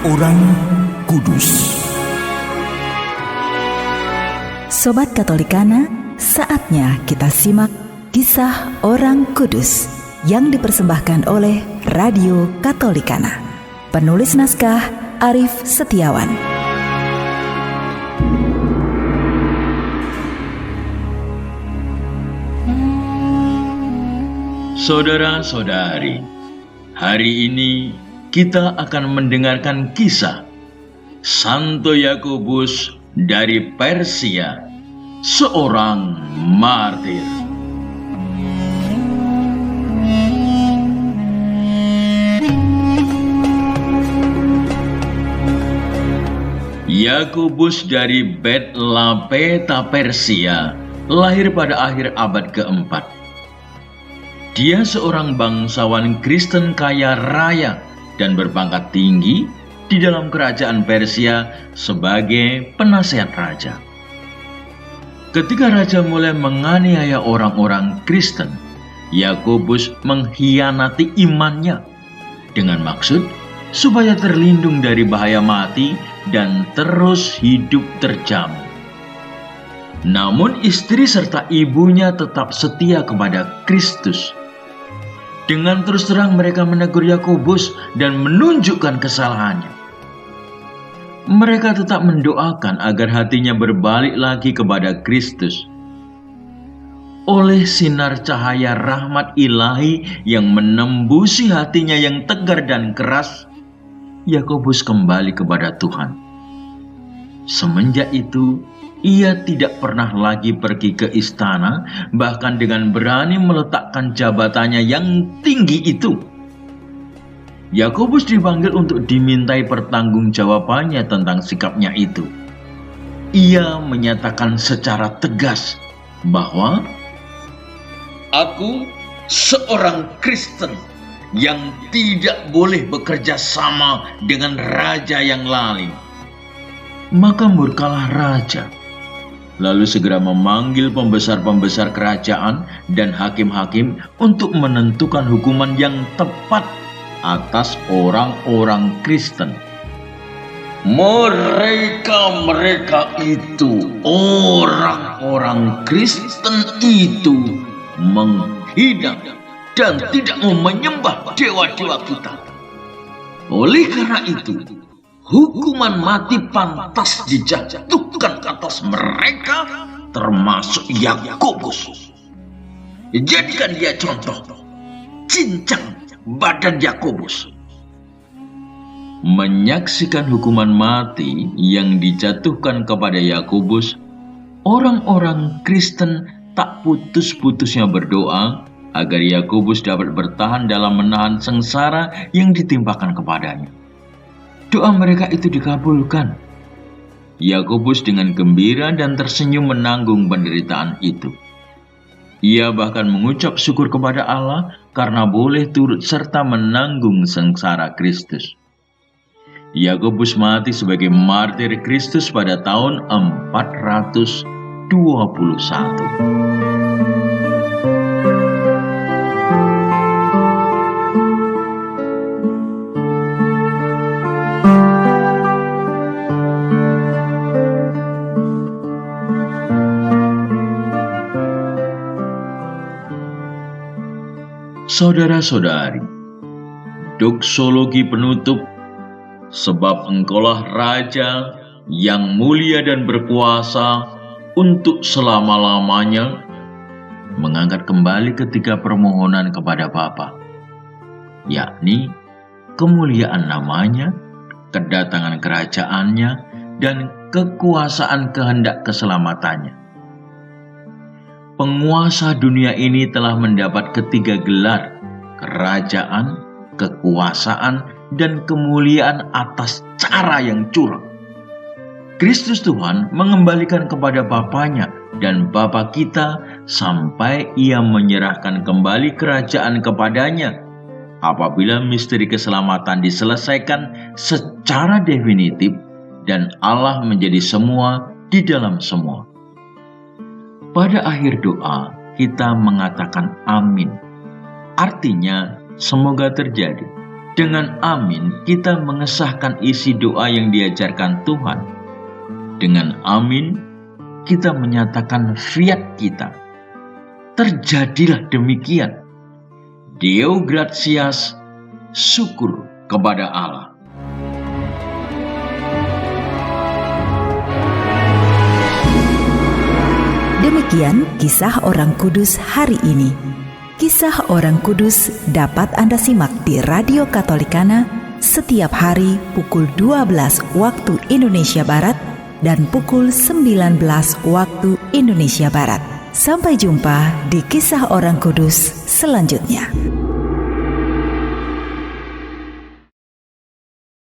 Seorang Kudus. Sobat Katolikana, saatnya kita simak kisah orang kudus yang dipersembahkan oleh Radio Katolikana. Penulis naskah Arif Setiawan. Saudara-saudari, hari ini kita akan mendengarkan kisah Santo Yakobus dari Persia, seorang martir. Yakobus dari Bet Lapeta, Persia, lahir pada akhir abad keempat. Dia seorang bangsawan Kristen kaya raya dan berpangkat tinggi di dalam kerajaan Persia sebagai penasehat raja. Ketika raja mulai menganiaya orang-orang Kristen, Yakobus mengkhianati imannya dengan maksud supaya terlindung dari bahaya mati dan terus hidup terjamin. Namun istri serta ibunya tetap setia kepada Kristus. Dengan terus terang mereka menegur Yakobus dan menunjukkan kesalahannya. Mereka tetap mendoakan agar hatinya berbalik lagi kepada Kristus. Oleh sinar cahaya rahmat ilahi yang menembusi hatinya yang tegar dan keras, Yakobus kembali kepada Tuhan. Semenjak itu, ia tidak pernah lagi pergi ke istana, bahkan dengan berani meletakkan jabatannya yang tinggi itu. Yakobus dipanggil untuk dimintai pertanggungjawabannya tentang sikapnya itu. Ia menyatakan secara tegas bahwa "Aku seorang Kristen yang tidak boleh bekerja sama dengan raja yang lalim." Maka murkalah raja, lalu segera memanggil pembesar-pembesar kerajaan dan hakim-hakim untuk menentukan hukuman yang tepat atas orang-orang Kristen. Mereka itu, orang-orang Kristen itu, menghina dan tidak mau menyembah dewa-dewa kita. Oleh karena itu, hukuman mati pantas dijatuhkan atas mereka, termasuk Yakobus. Jadikan dia contoh, cincang badan Yakobus. Menyaksikan hukuman mati yang dijatuhkan kepada Yakobus, orang-orang Kristen tak putus-putusnya berdoa agar Yakobus dapat bertahan dalam menahan sengsara yang ditimpakan kepadanya. Doa mereka itu dikabulkan. Yakobus dengan gembira dan tersenyum menanggung penderitaan itu. Ia bahkan mengucap syukur kepada Allah karena boleh turut serta menanggung sengsara Kristus. Yakobus mati sebagai martir Kristus pada tahun 421. Saudara-saudari, doksologi penutup, sebab Engkaulah Raja yang mulia dan berkuasa untuk selama-lamanya, mengangkat kembali ketiga permohonan kepada Bapa, yakni kemuliaan namanya, kedatangan kerajaannya, dan kekuasaan kehendak keselamatannya. Penguasa dunia ini telah mendapat ketiga gelar: kerajaan, kekuasaan, dan kemuliaan atas cara yang curang. Kristus Tuhan mengembalikan kepada Bapanya dan Bapa kita sampai Ia menyerahkan kembali kerajaan kepadanya apabila misteri keselamatan diselesaikan secara definitif dan Allah menjadi semua di dalam semua. Pada akhir doa, kita mengatakan amin. Artinya, semoga terjadi. Dengan amin, kita mengesahkan isi doa yang diajarkan Tuhan. Dengan amin, kita menyatakan fiat kita. Terjadilah demikian. Deo gratias, syukur kepada Allah. Demikian kisah orang kudus hari ini. Kisah orang kudus dapat Anda simak di Radio Katolikana setiap hari pukul 12 waktu Indonesia Barat dan pukul 19 waktu Indonesia Barat. Sampai jumpa di kisah orang kudus selanjutnya.